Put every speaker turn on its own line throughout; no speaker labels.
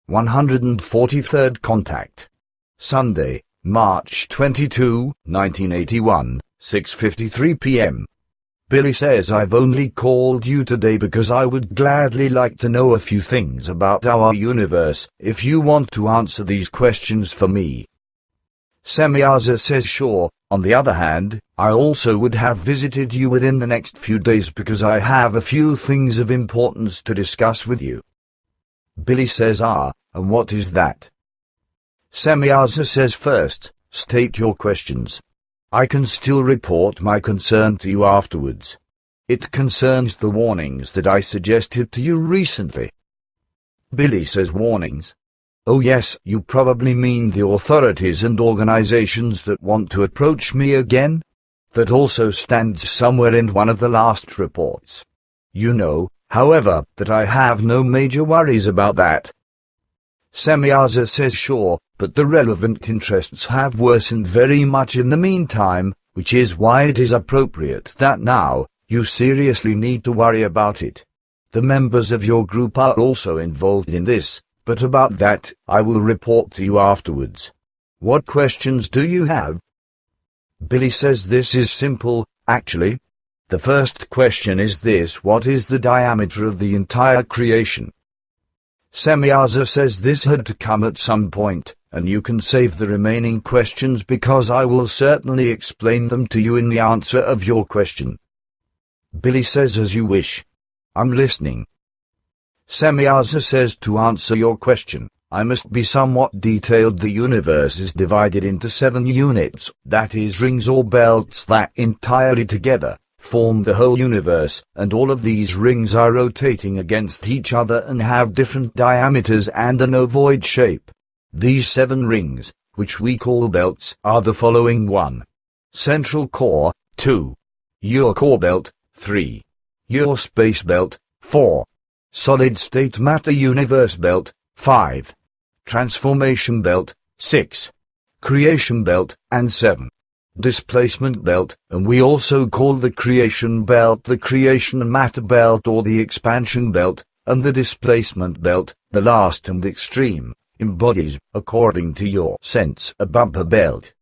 143rd Contact. Sunday, March 22, 1981, 6:53 p.m. Billy says, I've only called you today because I would gladly like to know a few things about our universe, if you want to answer these questions for me. Semyaza says sure. On the other hand, I also would have visited you within the next few days because I have a few things of importance to discuss with you. Billy says and what is that? Semyaza says first, state your questions. I can still report my concern to you afterwards. It concerns the warnings that I suggested to you recently. Billy says warnings? Oh yes, you probably mean the authorities and organizations that want to approach me again? That also stands somewhere in one of the last reports. You know, however, that I have no major worries about that. Semyaza says sure, but the relevant interests have worsened very much in the meantime, which is why it is appropriate that now, you seriously need to worry about it. The members of your group are also involved in this, but about that, I will report to you afterwards. What questions do you have? Billy says this is simple, actually. The first question is this: what is the diameter of the entire creation? Semyaza says this had to come at some point, and you can save the remaining questions because I will certainly explain them to you in the answer of your question. Billy says as you wish. I'm listening. Semyaza says to answer your question, I must be somewhat detailed. The universe is divided into 7 units, that is rings or belts that entirely together form the whole universe, and all of these rings are rotating against each other and have different diameters and an ovoid shape. These 7 rings, which we call belts, are the following: 1. Central core, 2. Your core belt, 3. Your space belt, 4. Solid state matter universe belt, 5. Transformation belt, 6. Creation belt, and 7. Displacement belt, and we also call the creation belt the creation matter belt or the expansion belt, and the displacement belt, the last and extreme, embodies, according to your sense, a bumper belt.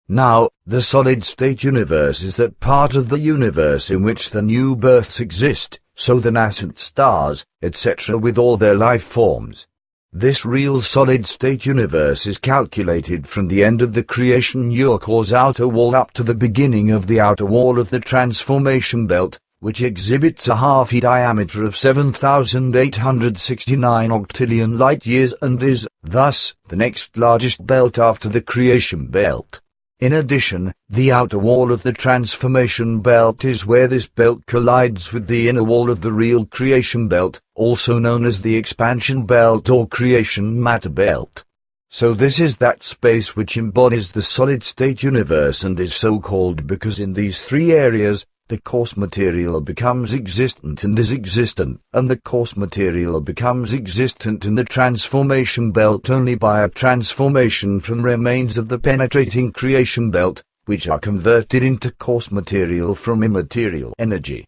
Now, the solid state universe is that part of the universe in which the new births exist, so the nascent stars, etc. with all their life forms. This real solid-state universe is calculated from the end of the creation your core's outer wall up to the beginning of the outer wall of the transformation belt, which exhibits a half-E diameter of 7,869 octillion light-years and is, thus, the next largest belt after the creation belt. In addition, the outer wall of the transformation belt is where this belt collides with the inner wall of the real creation belt, also known as the expansion belt or creation matter belt. So this is that space which embodies the solid-state universe and is so called because in these 3 areas, the coarse material becomes existent and is existent, and the coarse material becomes existent in the transformation belt only by a transformation from remains of the penetrating creation belt, which are converted into coarse material from immaterial energy.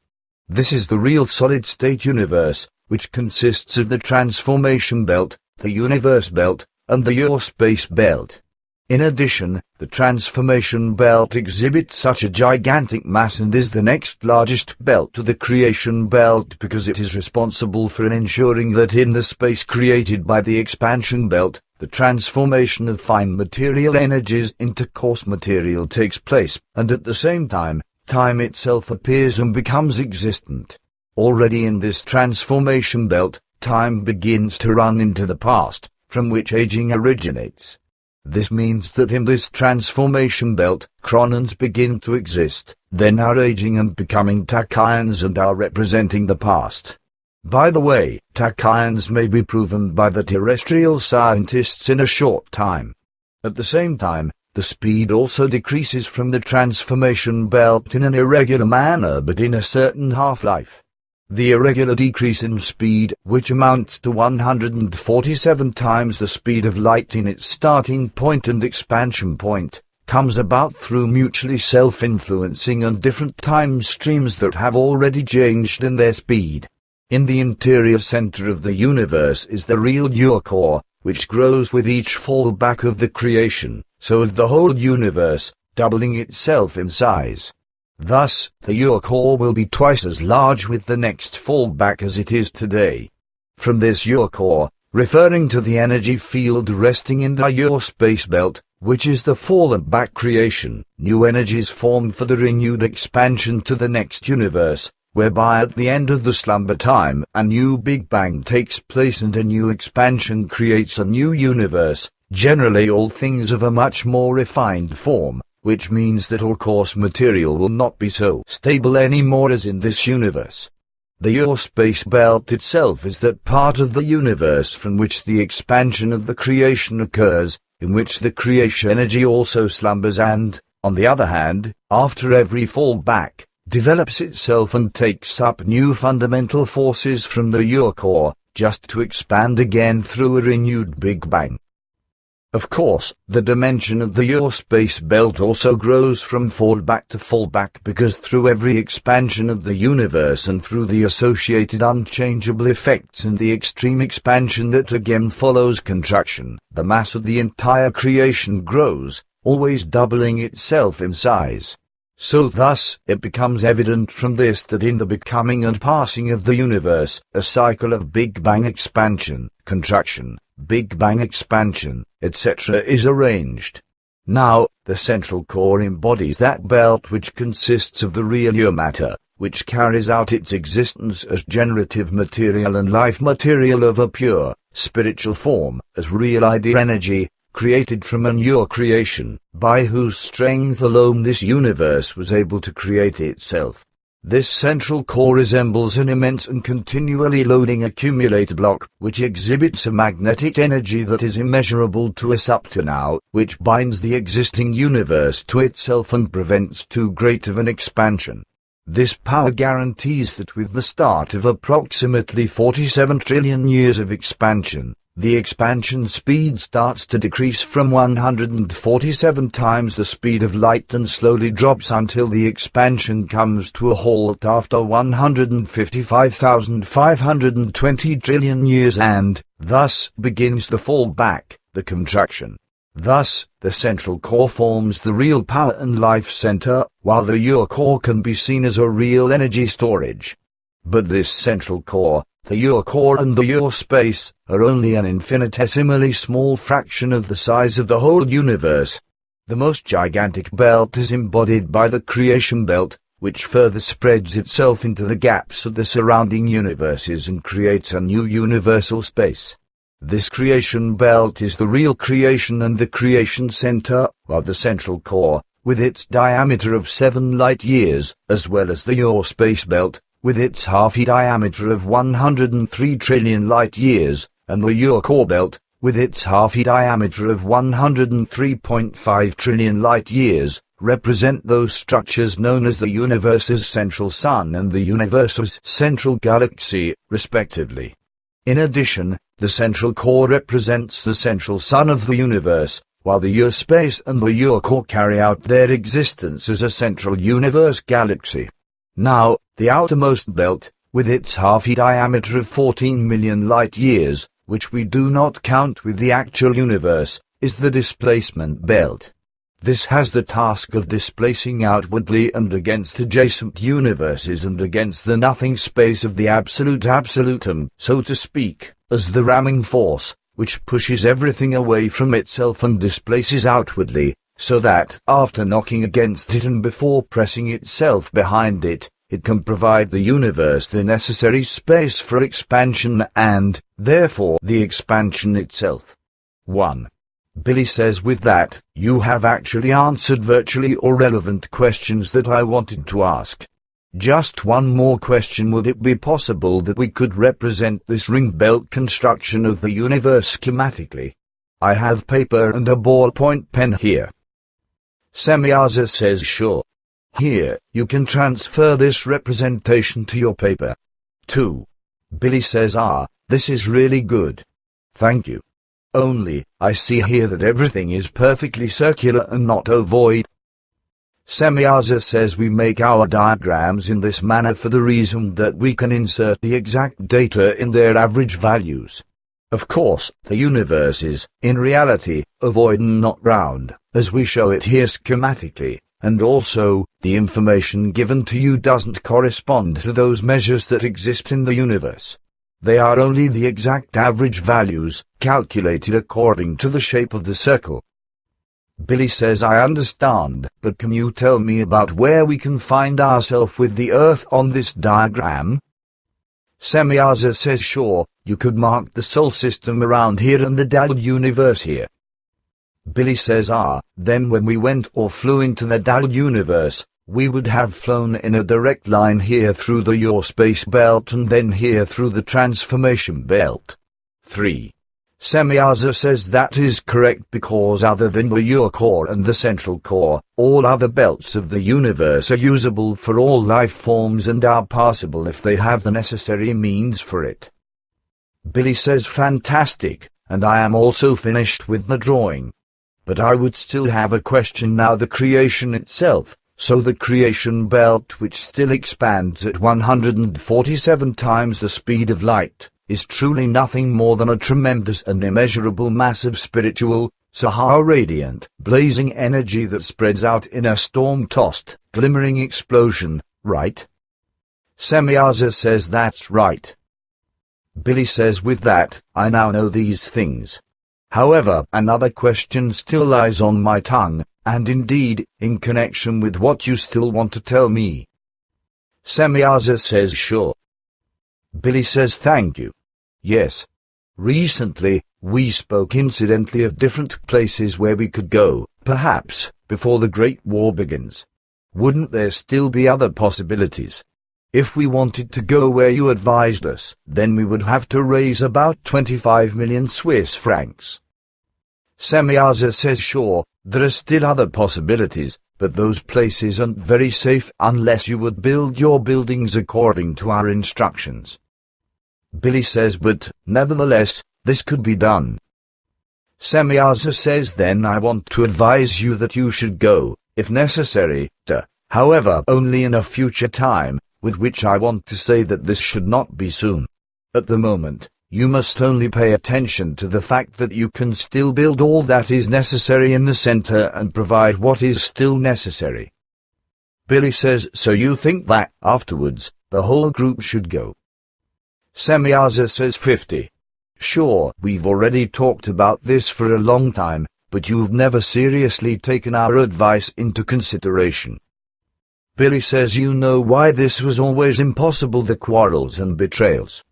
This is the real solid-state universe, which consists of the transformation belt, the universe belt, and the your space belt. In addition, the transformation belt exhibits such a gigantic mass and is the next largest belt to the creation belt because it is responsible for ensuring that in the space created by the expansion belt, the transformation of fine material energies into coarse material takes place, and at the same time, time itself appears and becomes existent. Already in this transformation belt, time begins to run into the past, from which aging originates. This means that in this transformation belt, chronons begin to exist, then are aging and becoming tachyons and are representing the past. By the way, tachyons may be proven by the terrestrial scientists in a short time. At the same time, the speed also decreases from the transformation belt in an irregular manner but in a certain half-life. The irregular decrease in speed, which amounts to 147 times the speed of light in its starting point and expansion point, comes about through mutually self-influencing and different time streams that have already changed in their speed. In the interior center of the universe is the real your core, which grows with each fallback of the creation, so of the whole universe, doubling itself in size. Thus, the your core will be twice as large with the next fallback as it is today. From this your core, referring to the energy field resting in the your space belt, which is the fallen back creation, new energies formed for the renewed expansion to the next universe, whereby at the end of the slumber time a new Big Bang takes place and a new expansion creates a new universe, generally all things of a much more refined form, which means that all coarse material will not be so stable anymore as in this universe. The your space belt itself is that part of the universe from which the expansion of the creation occurs, in which the creation energy also slumbers and, on the other hand, after every fallback, develops itself and takes up new fundamental forces from the your core, just to expand again through a renewed Big Bang. Of course, the dimension of the your space belt also grows from fallback to fallback because through every expansion of the universe and through the associated unchangeable effects and the extreme expansion that again follows contraction, the mass of the entire creation grows, always doubling itself in size. So thus, it becomes evident from this that in the becoming and passing of the universe, a cycle of Big Bang expansion, contraction, Big Bang expansion, etc. is arranged. Now, the central core embodies that belt which consists of the real your matter, which carries out its existence as generative material and life material of a pure, spiritual form, as real idea energy, created from a new creation, by whose strength alone this universe was able to create itself. This central core resembles an immense and continually loading accumulator block, which exhibits a magnetic energy that is immeasurable to us up to now, which binds the existing universe to itself and prevents too great of an expansion. This power guarantees that with the start of approximately 47 trillion years of expansion, the expansion speed starts to decrease from 147 times the speed of light and slowly drops until the expansion comes to a halt after 155,520 trillion years and, thus, begins the fall back, the contraction. Thus, the central core forms the real power and life center, while the your core can be seen as a real energy storage. But this central core, the your core and the your space, are only an infinitesimally small fraction of the size of the whole universe. The most gigantic belt is embodied by the creation belt, which further spreads itself into the gaps of the surrounding universes and creates a new universal space. This creation belt is the real creation and the creation center, while the central core, with its diameter of 7 light-years, as well as the your space belt, with its half-E diameter of 103 trillion light-years, and the your core belt, with its half-E diameter of 103.5 trillion light-years, represent those structures known as the universe's central sun and the universe's central galaxy, respectively. In addition, the central core represents the central sun of the universe, while the your space and the your core carry out their existence as a central universe galaxy. Now, the outermost belt, with its half-E diameter of 14 million light-years, which we do not count with the actual universe, is the displacement belt. This has the task of displacing outwardly and against adjacent universes and against the nothing space of the absolute absolutum, so to speak, as the ramming force, which pushes everything away from itself and displaces outwardly, so that, after knocking against it and before pressing itself behind it, it can provide the universe the necessary space for expansion and, therefore, the expansion itself. 1. Billy says with that, you have actually answered virtually all relevant questions that I wanted to ask. Just one more question: would it be possible that we could represent this ring belt construction of the universe schematically? I have paper and a ballpoint pen here. Semyaza says sure. Here, you can transfer this representation to your paper. 2. Billy says this is really good. Thank you. Only, I see here that everything is perfectly circular and not ovoid. Semyaza says we make our diagrams in this manner for the reason that we can insert the exact data in their average values. Of course, the universe is, in reality, ovoid and not round, as we show it here schematically, and also, the information given to you doesn't correspond to those measures that exist in the universe. They are only the exact average values, calculated according to the shape of the circle. Billy says, I understand, but can you tell me about where we can find ourselves with the Earth on this diagram? Semyaza says, sure, you could mark the Sol system around here and the Dal universe here. Billy says, then when we went or flew into the Dal universe, we would have flown in a direct line here through the your space belt and then here through the transformation belt. 3. Semyaza says that is correct because other than the your core and the central core, all other belts of the universe are usable for all life forms and are passable if they have the necessary means for it. Billy says, fantastic, and I am also finished with the drawing. But I would still have a question now. The creation itself, so the creation belt, which still expands at 147 times the speed of light, is truly nothing more than a tremendous and immeasurable mass of spiritual, Sahara radiant, blazing energy that spreads out in a storm-tossed, glimmering explosion, right? Semyaza says that's right. Billy says, with that, I now know these things. However, another question still lies on my tongue, and indeed, in connection with what you still want to tell me. Semyaza says, sure. Billy says, thank you. Yes. Recently, we spoke incidentally of different places where we could go, perhaps, before the Great War begins. Wouldn't there still be other possibilities? If we wanted to go where you advised us, then we would have to raise about 25 million Swiss francs. Semyaza says, sure, there are still other possibilities, but those places aren't very safe unless you would build your buildings according to our instructions. Billy says, but, nevertheless, this could be done. Semyaza says, then I want to advise you that you should go, if necessary, however, only in a future time, with which I want to say that this should not be soon. At the moment, you must only pay attention to the fact that you can still build all that is necessary in the center and provide what is still necessary. Billy says, so you think that, afterwards, the whole group should go? Semyaza says, 50. Sure, we've already talked about this for a long time, but you've never seriously taken our advice into consideration. Billy says, you know why this was always impossible, the quarrels and betrayals.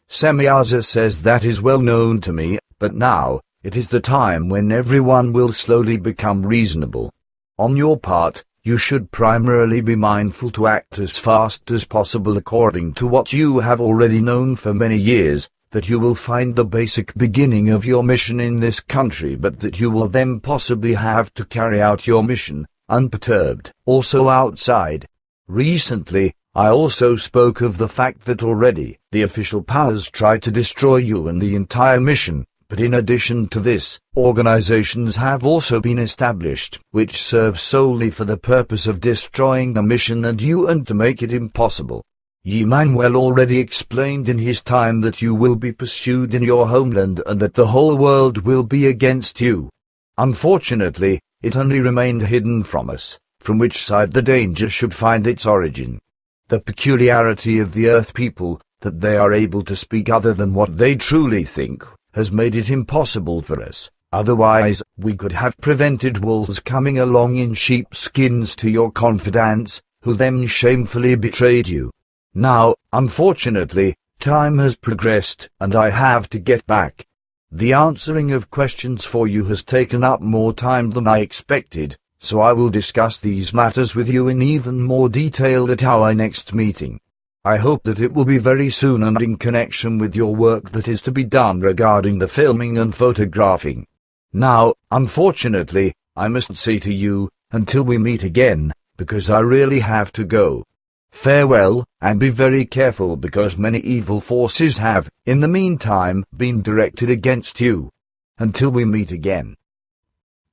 Semyaza says, that is well known to me, but now, it is the time when everyone will slowly become reasonable. On your part, you should primarily be mindful to act as fast as possible according to what you have already known for many years, that you will find the basic beginning of your mission in this country, but that you will then possibly have to carry out your mission, unperturbed, also outside. Recently, I also spoke of the fact that already, the official powers try to destroy you and the entire mission, but in addition to this, organizations have also been established, which serve solely for the purpose of destroying the mission and you and to make it impossible. Manuel already explained in his time that you will be pursued in your homeland and that the whole world will be against you. Unfortunately, it only remained hidden from us, from which side the danger should find its origin. The peculiarity of the Earth people, that they are able to speak other than what they truly think, has made it impossible for us. Otherwise, we could have prevented wolves coming along in sheepskins to your confidants, who then shamefully betrayed you. Now, unfortunately, time has progressed, and I have to get back. The answering of questions for you has taken up more time than I expected, so I will discuss these matters with you in even more detail at our next meeting. I hope that it will be very soon and in connection with your work that is to be done regarding the filming and photographing. Now, unfortunately, I must say to you, until we meet again, because I really have to go. Farewell, and be very careful because many evil forces have, in the meantime, been directed against you. Until we meet again.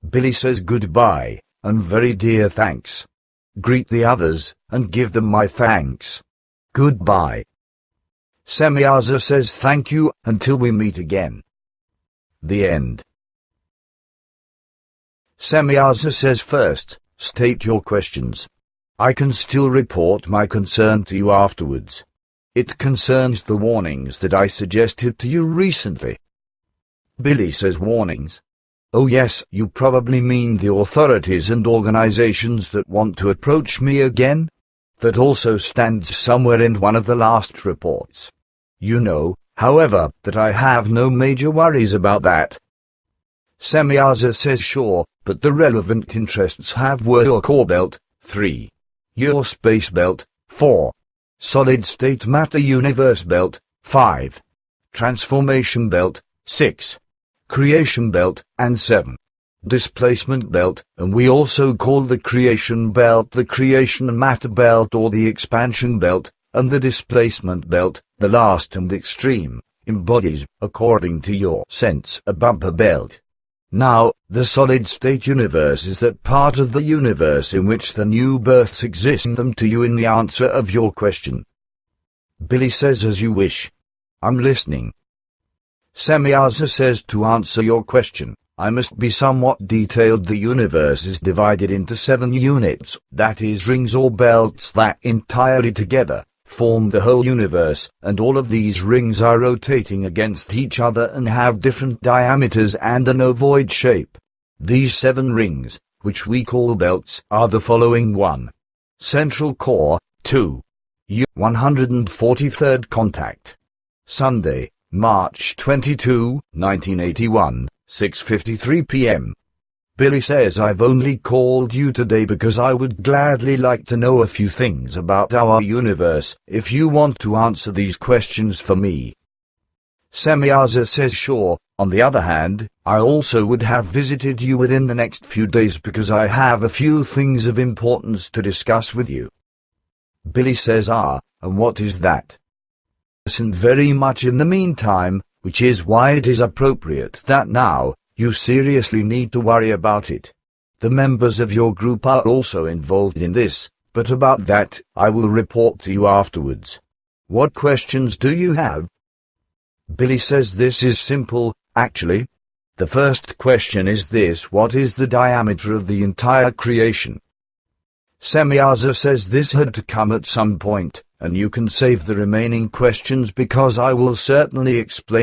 Billy says goodbye, and very dear thanks. Greet the others, and give them my thanks. Goodbye. Semyaza says thank you, until we meet again. The end. Semyaza says first, state your questions. I can still report my concern to you afterwards. It concerns the warnings that I suggested to you recently. Billy says warnings? Oh yes, you probably mean the authorities and organizations that want to approach me again? That also stands somewhere in one of the last reports. You know, however, that I have no major worries about that. Semyaza says sure, but the relevant interests have were your core belt, 3. Your space belt, 4. Solid state matter universe belt, 5. Transformation belt, 6. Creation belt, and 7. Displacement belt, and we also call the creation belt the creation matter belt or the expansion belt, and the displacement belt, the last and extreme, embodies, according to your sense, a bumper belt. Now, the solid-state universe is that part of the universe in which the new births exist. Them to you in the answer of your question. Billy says as you wish. I'm listening. Semyaza says to answer your question, I must be somewhat detailed. The universe is divided into 7 units, that is rings or belts that entirely together form the whole universe, and all of these rings are rotating against each other and have different diameters and an ovoid shape. These 7 rings, which we call belts, are the following: 1. Central core, 2. 143rd contact. Sunday, March 22, 1981, 6:53 p.m. Billy says I've only called you today because I would gladly like to know a few things about our universe, if you want to answer these questions for me. Semyaza says sure. On the other hand, I also would have visited you within the next few days because I have a few things of importance to discuss with you. Billy says and what is that? Listen very much in the meantime, which is why it is appropriate that now, you seriously need to worry about it. The members of your group are also involved in this, but about that, I will report to you afterwards. What questions do you have? Billy says this is simple, actually. The first question is this: what is the diameter of the entire creation? Semyaza says this had to come at some point, and you can save the remaining questions because I will certainly explain